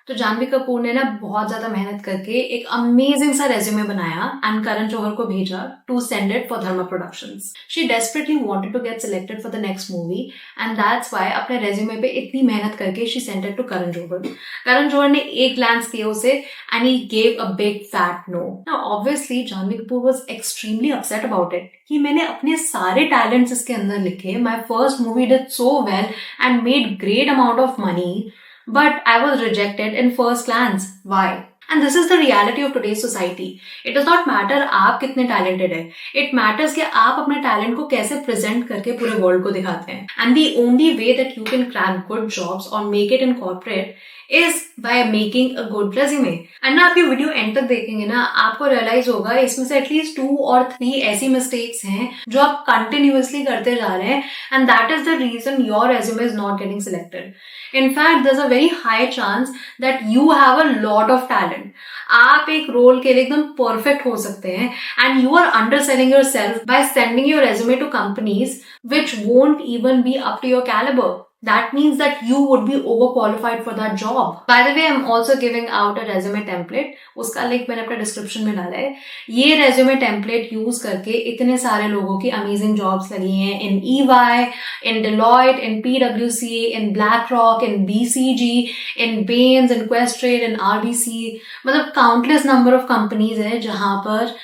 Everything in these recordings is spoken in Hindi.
तो जानवी कपूर ने ना बहुत ज्यादा मेहनत करके एक अमेजिंग सा रेज्यूमे बनाया एंड करण जौहर को भेजा to send it for Dharma Productions. She desperately wanted to get selected for the next movie and that's why अपने रेज्यूमे पे इतनी मेहनत करके she send it to Karan Johar. Karan Johar ने एक ग्लांस दिया उसे and he gave a big fat no. Now obviously Janhvi Kapoor was extremely upset about it कि मैंने अपने सारे टैलेंट्स इसके अंदर लिखे, my first movie did so well and made great amount of money, but I was rejected in first glance. Why? And this is the reality of today's society. It does not matter आप कितने talented है. It matters कि आप अपने talent को कैसे present करके पूरे world को दिखाते हैं. And the only way that you can crack good jobs or make it in corporate is by making a good resume. And ना आप ये वीडियो एंड तक देखेंगे ना, आपको रियलाइज होगा इसमें से एटलीस्ट 2 or 3 ऐसी मिस्टेक्स हैं जो आप कंटिन्यूअसली करते जा रहे हैं and that is the reason your resume is not getting selected. In fact, there's a very high chance that you have a lot of talent. आप एक रोल के लिए एकदम परफेक्ट हो सकते हैं and you are underselling yourself by sending your resume to companies which won't even be up to your caliber. That means that you would be overqualified for that job. By the way, I'm also giving out a resume template. उसका लिंक मैंने अपने डिस्क्रिप्शन में डाला है। ये resume template यूज करके इतने सारे लोगों की अमेजिंग जॉब्स लगी हैं in EY, in Deloitte, in PwC, in BlackRock, in BCG, in Bain, in Questrade, in RBC. मतलब countless number of companies है जहां पर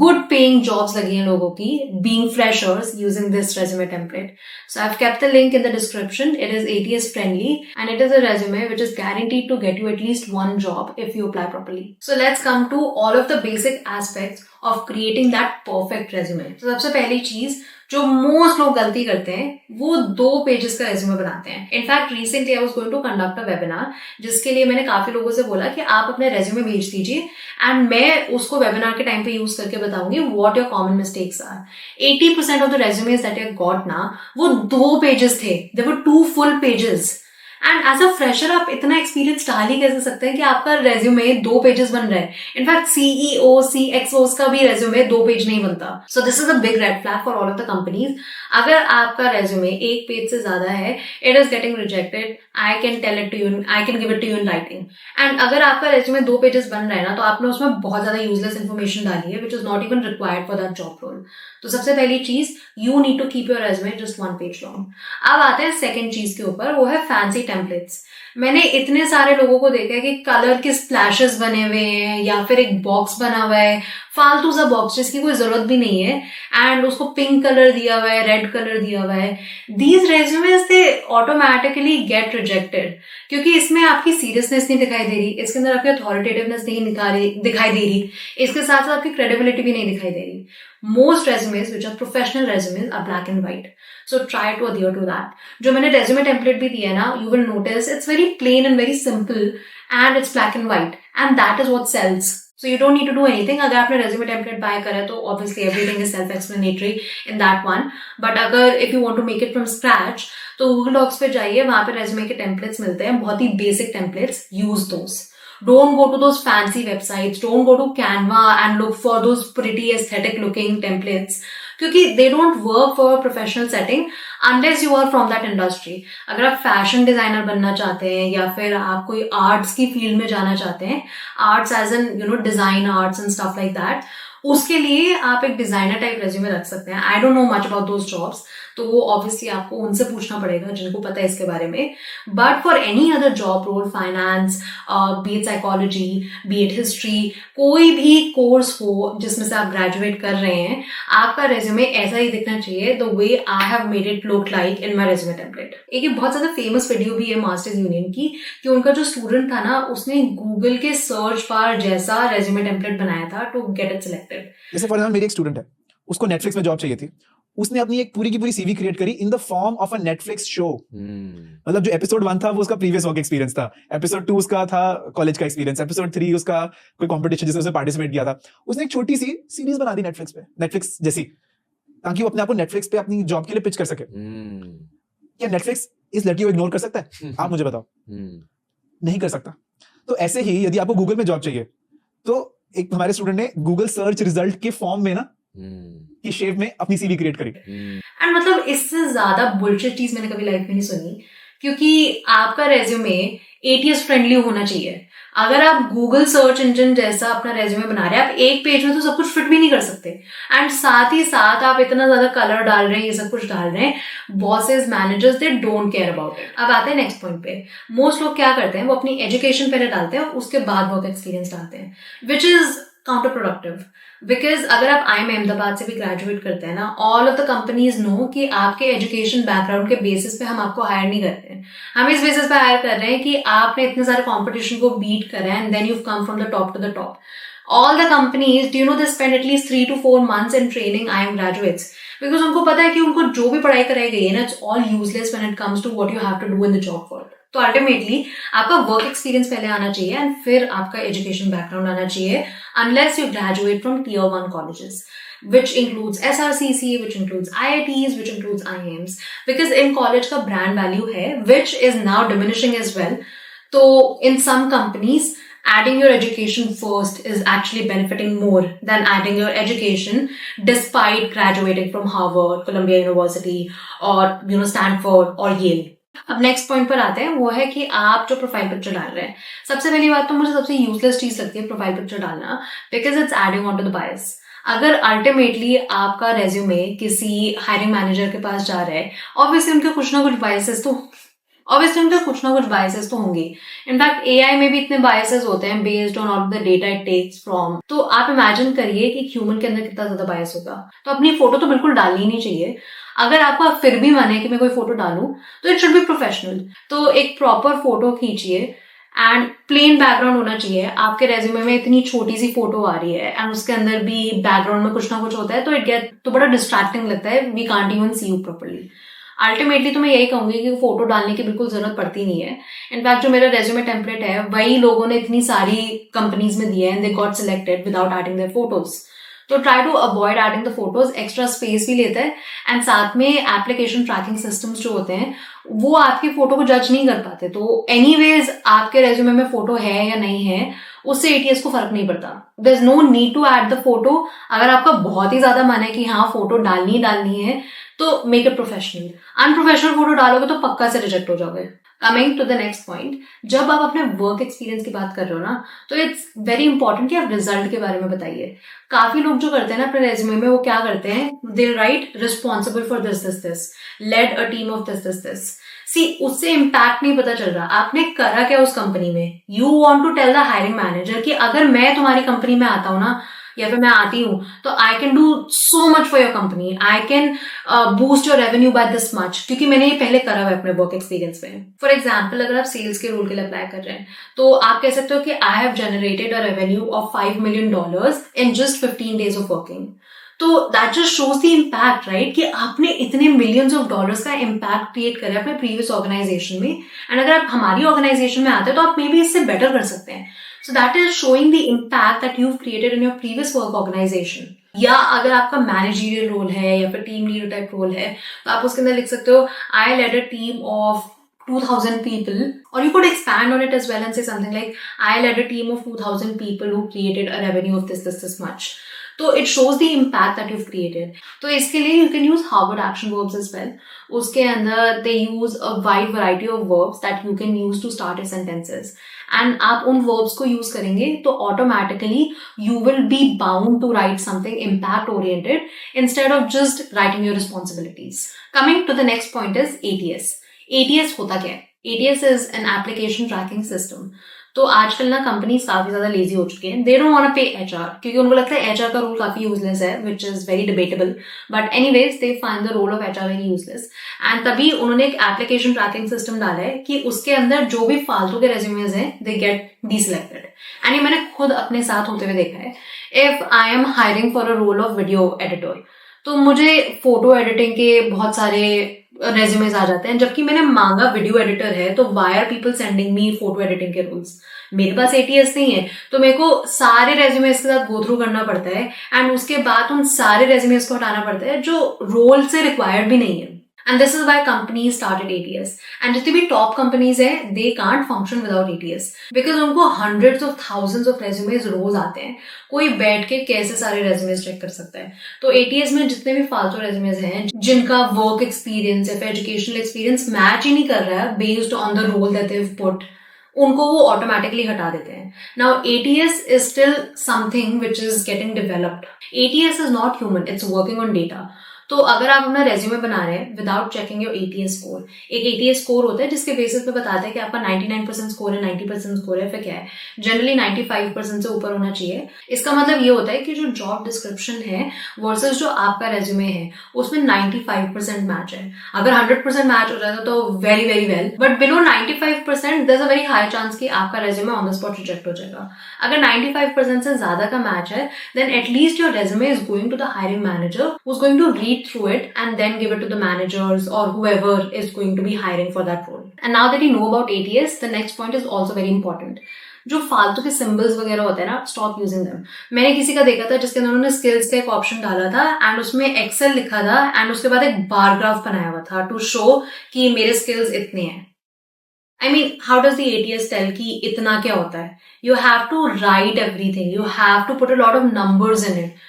good paying jobs लगी हैं लोगों की being freshers using this resume template. So I've kept the link in the description. It is ATS friendly and it is a resume which is guaranteed to get you at least one job if you apply properly. So let's come to all of the basic aspects of creating that perfect resume. So सबसे पहली चीज जो मोस्ट लोग गलती करते हैं वो 2 पेजेस का रेज्यूमे बनाते हैं। In fact recently I was going to conduct a webinar जिसके लिए मैंने काफी लोगों से बोला कि आप अपने रेज्यूमे भेज दीजिए एंड मैं उसको वेबिनार के टाइम पे यूज करके बताऊंगी what your common mistakes are. 80% of the resumes that I got ना वो 2 पेजेस थे, they were 2 full pages. And as a fresher आप इतना एक्सपीरियंस डाल ही कैसे सकते हैं कि आपका रेज्यूमे 2 पेजेस बन रहा है। इनफैक्ट सीईओ CXOs का भी रेज्यूमे 2 पेज नहीं बनता। So this is a big red flag for all of the companies. अगर आपका रेज्यूमे 1 पेज से ज्यादा है, it is getting rejected. I can tell it to you, I can give it to you in writing. And अगर आपका रेज्यूमे 2 पेजेस बन रहा है ना, तो आपने उसमें बहुत ज्यादा यूजलेस इन्फॉर्मेशन डाली है which is not even required for that job role. तो सबसे पहली चीज, you need to keep your resume just 1 page long. अब आते हैं सेकंड चीज के ऊपर, वो है फैंसी टेम्पलेट्स। मैंने इतने सारे लोगों को देखा है कि कलर के स्प्लैशेस बने हुए हैं या फिर एक बॉक्स बना हुआ है, फालतू सा बॉक्स जिसकी कोई जरूरत भी नहीं है, एंड उसको पिंक कलर दिया हुआ है, रेड कलर दिया हुआ है। These resumes they automatically get rejected क्योंकि इसमें आपकी सीरियसनेस नहीं दिखाई दे रही, इसके अंदर आपकी अथॉरिटेटिवनेस नहीं दिखाई दे रही, इसके साथ साथ आपकी क्रेडिबिलिटी भी नहीं दिखाई दे रही। Most resumes which are professional resumes are black and white. So try to adhere to that. जो मैंने resume template भी दिया है ना, you will notice it's very plain and very simple and it's black and white. And that is what sells. So you don't need to do anything. अगर आपने resume template buy करा तो obviously everything is self-explanatory in that one. But अगर if you want to make it from scratch, तो Google Docs पे जाइए, वहाँ पे resume के templates मिलते हैं, बहुत ही basic templates. Use those. Don't go to those fancy websites. Don't go to Canva and look for those pretty aesthetic looking templates. क्योंकि they don't work for a professional setting unless you are from that industry. अगर आप फैशन डिजाइनर बनना चाहते हैं या फिर आप कोई आर्ट्स की फील्ड में जाना चाहते हैं, arts as an design arts and stuff like that, उसके लिए आप एक डिजाइनर टाइप रेज्यूमे रख सकते हैं। I don't know much about those jobs, तो वो ऑब्वियसली आपको उनसे पूछना पड़ेगा जिनको पता है इसके बारे में। But for any other job role, finance, be it psychology, be it history, कोई भी कोर्स हो जिसमें से आप ग्रेजुएट कर रहे हैं, आपका रेज्यूमे ऐसा ही दिखना चाहिए the way I have made it look like in my resume template. एक बहुत ज्यादा फेमस वीडियो भी है मास्टर्स यूनियन की कि उनका जो स्टूडेंट था ना, उसने गूगल के सर्च बार जैसा रेज्यूमे टेम्पलेट बनाया था टू गेट इट सिलेक्टेड। जैसे फॉर एग्जांपल मेरी एक स्टूडेंट है, उसको नेटफ्लिक्स में जॉब चाहिए थी। उसने अपनी एक पूरी की पूरी सीवी क्रिएट करी in the form of a Netflix show. मतलब जो एपिसोड 1 था वो उसका प्रीवियस वर्क एक्सपीरियंस था, एपिसोड 2 उसका था कॉलेज का एक्सपीरियंस, एपिसोड 3 उसका कोई कंपटीशन जिसमें उसने पार्टिसिपेट किया था। उसने एक छोटी सी सीरीज बना दी नेटफ्लिक्स पे, नेटफ्लिक्स जैसी, ताकि वो अपने आप को नेटफ्लिक्स पे अपनी जॉब के लिए पिच कर सके। क्या नेटफ्लिक्स इस लड़की को इग्नोर कर सकता है? आप मुझे बताओ। नहीं कर सकता। तो ऐसे ही यदि आपको गूगल में जॉब चाहिए, तो एक हमारे स्टूडेंट ने गूगल सर्च रिजल्ट के फॉर्म में ना की शेप में अपनी सीवी क्रिएट करी। एंड मतलब इससे ज्यादा बुलशिट चीज मैंने कभी लाइफ में नहीं सुनी, क्योंकि आपका रेज्यूमे ATS फ्रेंडली होना चाहिए। अगर आप गूगल सर्च इंजन जैसा अपना रेज्यूमे बना रहे हैं, आप एक पेज में तो सब कुछ फिट भी नहीं कर सकते, एंड साथ ही साथ आप इतना ज्यादा कलर डाल रहे हैं, ये सब कुछ डाल रहे हैं, bosses managers they don't care about it. अब आते हैं नेक्स्ट पॉइंट पे। मोस्ट लोग क्या करते हैं, वो अपनी एजुकेशन पहले डालते हैं, उसके बाद वर्क एक्सपीरियंस डालते हैं, which is counter productive. Because अगर आप IIM अहमदाबाद से भी ग्रेजुएट करते हैं ना, all of the companies no कि आपके एजुकेशन बैकग्राउंड के बेसिस पे हम आपको हायर नहीं कर रहे हैं, हम इस बेसिस पे हायर कर रहे हैं कि आपने इतने सारे कंपटीशन को बीट करा है and then you come from the top to the top. All the companies, do you know, they spend at least 3 to 4 months in training IIM graduates, because उनको पता है कि उनको जो भी पढ़ाई कराई गई है ना, it's all useless when it comes to what you have to do in the job world. तो अल्टीमेटली आपका वर्क एक्सपीरियंस पहले आना चाहिए एंड फिर आपका एजुकेशन बैकग्राउंड आना चाहिए, unless you graduate from tier 1 colleges, which includes SRCC, which includes IITs, which includes IIMs, because in college का brand value है, which is now diminishing as well. तो in some companies, adding your education first is actually benefiting more than adding your education despite graduating from Harvard, Columbia University, or Stanford or Yale. अब नेक्स्ट पॉइंट पर आते हैं, वो है कि आप जो प्रोफाइल पिक्चर डाल रहे हैं। सबसे पहली बात तो मुझे सबसे यूजलेस चीज लगती है प्रोफाइल पिक्चर डालना, because it's adding on to the bias. अगर अल्टीमेटली आपका रेज्यूमे किसी हायरिंग मैनेजर के पास जा रहा है, ऑब्वियसली उनके कुछ ना कुछ बायसेस तो होंगे। इनफैक्ट AI में भी इतने बायसेस होते हैं based on all the data it takes from. तो आप इमेजिन करिए कि ह्यूमन के अंदर कितना ज्यादा बायस होगा। तो अपनी फोटो तो बिल्कुल डालनी ही नहीं चाहिए। अगर आपका फिर भी मन है कि मैं कोई फोटो डालूं, तो इट शुड बी प्रोफेशनल। तो एक प्रॉपर फोटो खींचिए एंड प्लेन बैकग्राउंड होना चाहिए। आपके रेज्यूमे में इतनी छोटी सी फोटो आ रही है एंड उसके अंदर भी बैकग्राउंड में कुछ ना कुछ होता है, तो बड़ा डिस्ट्रैक्टिंग लगता है, we can't even see you properly. Ultimately तो मैं यही कहूंगी कि फोटो डालने की बिल्कुल जरूरत पड़ती नहीं है। इनफैक्ट जो मेरा रेज्यूमे टेम्पलेट है, वही लोगों ने इतनी सारी कंपनीज में दिया है and they got selected without adding their photos. तो try to avoid adding the photos, extra space भी लेता है एंड साथ में एप्लीकेशन ट्रैकिंग सिस्टम्स जो होते हैं वो आपकी फोटो को जज नहीं कर पाते। तो एनीवेज आपके रेज्यूमे में फोटो है या नहीं है, उससे ATS को फर्क नहीं पड़ता। There is no need to add the photo. अगर आपका बहुत ही ज्यादा मन है कि हाँ फोटो डालनी है, तो make it professional. Unprofessional photo डालोगे तो पक्का से रिजेक्ट हो जाओगे। Coming to the next point, जब आप अपने वर्क एक्सपीरियंस की बात कर रहे हो ना, तो इट्स वेरी इंपॉर्टेंट कि आप रिजल्ट के बारे में बताइए। काफी लोग जो करते हैं ना अपने रेज्यूमे में, वो क्या करते हैं, they right responsible for this, led a team of this. See, उससे इम्पैक्ट नहीं पता चल रहा आपने करा क्या उस कंपनी में। You want to tell the hiring manager कि अगर मैं तुम्हारी कंपनी में आता हूं ना, या फिर मैं आती हूँ, तो I can do so much for your company, I can boost your revenue by this much, क्योंकि मैंने ये पहले करा हुआ है अपने वर्क एक्सपीरियंस में। फॉर एग्जाम्पल, अगर आप सेल्स के रोल के लिए अप्लाई कर रहे हैं, तो आप कह सकते हो कि I have generated a revenue of $5 million in just 15 days of working. तो that just shows the impact, right, कि आपने इतने मिलियंस ऑफ डॉलर्स का इम्पैक्ट क्रिएट करा अपने प्रीवियस ऑर्गेनाइजेशन में, एंड अगर आप हमारी ऑर्गेनाइजेशन में आते हैं तो आप मे बी इससे बेटर कर सकते हैं। So that is showing the impact that you've created in your previous work organization. या अगर आपका मैनेजरियल रोल है या फिर टीम लीडर टाइप रोल है, तो आप उसके अंदर लिख सकते हो I led a team of 2,000 people, or you could expand on it as well and say something like I led a team of 2,000 people who created a revenue of this much. तो it shows the impact that you've created. तो इसके लिए you can use Harvard action verbs as well. उसके अंदर they use a wide variety of verbs that you can use to start your sentences. And आप उन verbs को use करेंगे तो automatically you will be bound to write something impact oriented instead of just writing your responsibilities. Coming to the next point is ATS. ATS होता क्या है? ATS is an application tracking system. तो आजकल ना कंपनीज काफी ज्यादा लेजी हो चुके हैं। दे डोंट वांट टू पे HR, क्योंकि उनको लगता है HR का रोल काफी यूजलेस है, which is very debatable, but anyways they find the role of HR very useless. And तभी उन्होंने एक एप्लीकेशन ट्रैकिंग सिस्टम डाला है कि उसके अंदर जो भी फालतू के रेज्यूमेज हैं दे गेट डीसिलेक्टेड। एंड ये मैंने खुद अपने साथ होते हुए देखा है। If I am hiring for a role of video editor, तो मुझे फोटो एडिटिंग के बहुत सारे रेज्यूमेज आ जाते हैं, जबकि मैंने मांगा वीडियो एडिटर है, तो why are people sending me photo editing के रोल्स। मेरे पास ATS नहीं है, तो मेरे को सारे रेज्यूमेज के साथ गो थ्रू करना पड़ता है एंड उसके बाद उन सारे रेज्यूमेज को हटाना पड़ता है जो रोल से रिक्वायर्ड भी नहीं है। And this is why companies started ATS। And जितनी भी टॉप कंपनीज है, they can't function without ATS, because उनको hundreds of thousands of resumes रोज आते हैं। कोई बैठ के कैसे सारे रेज्यूमेज चेक कर सकता है? तो ATS में जितने भी फालतू रेज्यूमेज हैं जिनका वर्क एक्सपीरियंस या फिर एजुकेशनल एक्सपीरियंस मैच ही नहीं कर रहा है based on the role that they have put, उनको वो ऑटोमेटिकली हटा देते हैं. Now ATS is still something which is getting developed. ATS is not human, it's working on data. तो अगर आप अपना रेज्यूमे बना रहे हैं without checking your ATS score, एक ATS स्कोर होता है जिसके बेसिस पे बताता है कि आपका 99% स्कोर है, 90% स्कोर है, फिर क्या है, जनरली 95% से ऊपर होना चाहिए. इसका मतलब ये होता है कि जो जॉब डिस्क्रिप्शन है वर्सेस जो आपका रेज्यूमे है उसमें 95% मैच है. अगर 100% मैच हो जाता तो very very well, but below 95% there is a very high chance कि आपका resume on the spot reject हो जाएगा. अगर 95% से ज्यादा का मैच है then at least your resume is going to the hiring manager who is going to read through it and then give it to the managers or whoever is going to be hiring for that role. And now that you know about ATS, the next point is also very important. जो फालतू के सिंबल्स वगैरह होते हैं ना, स्टॉप यूजिंग देम. मैंने किसी का देखा था जिसके अंदर उन्होंने स्किल्स का एक ऑप्शन डाला था एंड उसमें एक्सेल लिखा था एंड उसके बाद एक बार ग्राफ बनाया हुआ था टू शो कि मेरे स्किल्स इतने हैं. I mean, how does the ATS tell कि इतना क्या होता है? You have to write everything. You have to put a lot of numbers in it.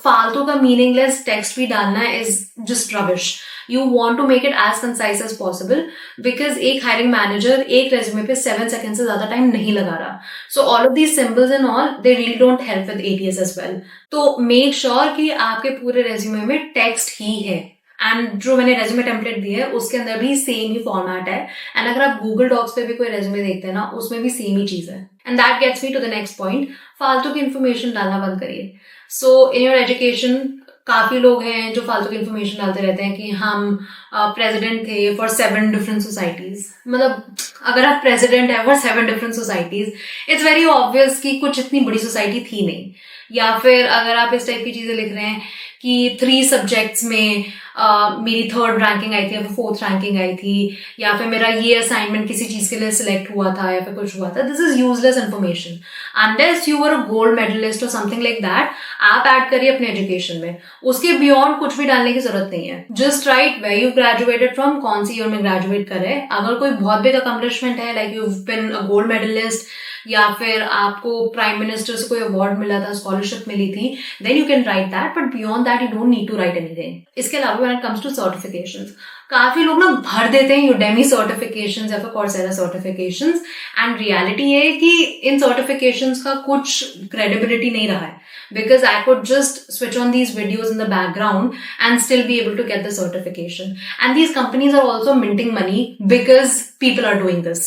फालतू का मीनिंगलेस टेक्स्ट भी डालना is just rubbish. You want to make it as concise as possible because एक हायरिंग मैनेजर एक रेज्यूमे पे 7 सेकंड से ज्यादा टाइम नहीं लगा रहा. So all of these symbols and all they really don't help with ATS as well. तो मेक श्योर कि आपके पूरे रेज्यूमे में टेक्स्ट ही है एंड जो मैंने रेज्यूमे टेम्पलेट दिया है उसके अंदर भी सेम ही फॉर्मेट है. एंड अगर आप गूगल डॉक्स पे भी कोई रेज्यूमे देखते हैं ना उसमें भी सेम ही चीज है. And that gets me to the next point. फालतू की इन्फॉर्मेशन डालना बंद करिए. सो इन योर एजुकेशन काफी लोग हैं जो फालतू की इन्फॉर्मेशन डालते रहते हैं कि हम प्रेसिडेंट थे फॉर 7 डिफरेंट सोसाइटीज. मतलब अगर आप प्रेसिडेंट है for 7 different societies, it's very obvious कि कुछ इतनी बड़ी सोसाइटी थी नहीं. या फिर अगर आप इस टाइप की चीजें लिख रहे हैं कि 3 सब्जेक्ट्स में मेरी 3rd रैंकिंग आई थी या फिर 4th रैंकिंग आई थी या फिर मेरा ये असाइनमेंट किसी चीज के लिए सिलेक्ट हुआ था या फिर कुछ हुआ था, this is useless information. Unless you were a gold medalist और समथिंग लाइक दैट, आप ऐड करिए अपने एजुकेशन में. उसके बियॉन्ड कुछ भी डालने की जरूरत नहीं है. Just write where you graduated from, कौन सी ईयर में ग्रेजुएट करे. अगर कोई बहुत बिग अकम्पलिशमेंट है like you been a gold medalist या फिर आपको प्राइम मिनिस्टर से कोई अवार्ड मिला था, स्कॉलरशिप मिली थी, then you can write that, but beyond that you don't need to write anything. इसके अलावा when it comes to certifications, काफी लोग ना भर देते हैं यूडेमी सर्टिफिकेशंस या फिर कोर्सेरा सर्टिफिकेशंस एंड रियलिटी है कि इन सर्टिफिकेशंस का कुछ क्रेडिबिलिटी नहीं रहा है. Because I could just switch on these videos in the background and still be able to get the certification. And these companies are also minting money because people are doing this.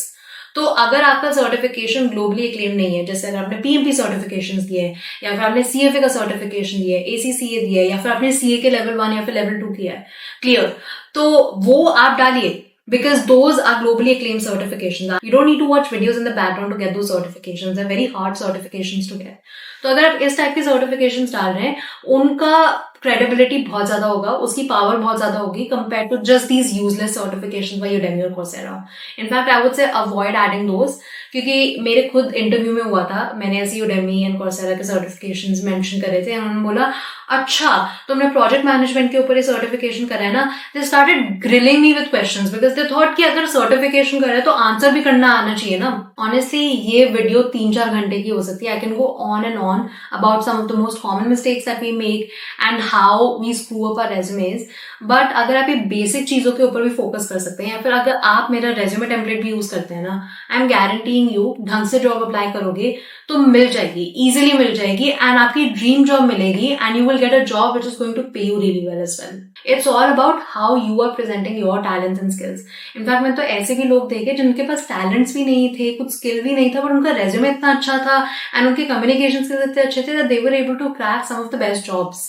तो अगर आपका सर्टिफिकेशन ग्लोबली एक्लेम नहीं है, जैसे अगर आपने PMP सर्टिफिकेशंस दिए या फिर आपने CFA का सर्टिफिकेशन दिया है, ACCA दिया है या फिर आपने CA के लेवल 1 या फिर लेवल 2 किया है, क्लियर, तो वो आप डालिए because those are globally acclaimed certifications. You don't need to watch videos in the background to get those certifications. They're very hard certifications to get. तो अगर आप इस टाइप के सर्टिफिकेशंस डाल रहे हैं, उनका क्रेडिबिलिटी बहुत ज्यादा होगा, उसकी पावर बहुत ज्यादा होगी compare to just these useless certifications by Udemy और Coursera. In fact I would say avoid adding those, क्योंकि मेरे खुद इंटरव्यू में हुआ था, मैंने ऐसे यूडेमी एंड कोर्सेरा के सर्टिफिकेशंस मेंशन करे थे. उन्होंने बोला अच्छा तुमने प्रोजेक्ट मैनेजमेंट के ऊपर ये सर्टिफिकेशन करा है ना. They started grilling me with questions because they thought कि अगर सर्टिफिकेशन करे तो आंसर भी करना आना चाहिए ना. ऑनेस्टली ये वीडियो 3-4 घंटे की हो सकती है. I can go on and on about some of the most common mistakes that we make and how we screw up our resumes. But अगर आप ये बेसिक चीजों के ऊपर भी फोकस कर सकते हैं या फिर अगर आप मेरा रेज्यूमे टेम्पलेट भी यूज करते हैं ना, आई एम गारंटीइंग यू ढंग से जॉब अप्लाई करोगे तो मिल जाएगी, इजीली मिल जाएगी एंड आपकी ड्रीम जॉब मिलेगी and you will get a job which is going to pay you really well as well. It's all about how you are presenting your talents and skills. In fact मैं तो ऐसे भी लोग देखे जिनके पास टैलेंट्स भी नहीं थे, कुछ स्किल भी नहीं था, बट उनका रेज्यूमे इतना अच्छा था एंड उनके कम्युनिकेशन स्किल्स इतने अच्छे थे that they were able to crack some of the best jobs.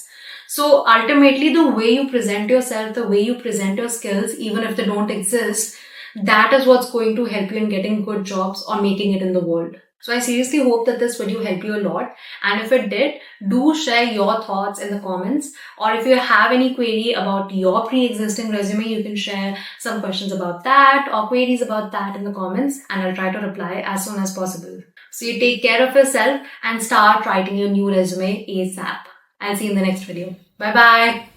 So ultimately the way you present yourself, the way you present your skills, even if they don't exist, that is what's going to help you in getting good jobs or making it in the world. So I seriously hope that this video helped you a lot, and if it did, do share your thoughts in the comments, or if you have any query about your pre-existing resume, you can share some questions about that or queries about that in the comments, and I'll try to reply as soon as possible. So you take care of yourself and start writing your new resume ASAP. I'll see you in the next video. Bye bye.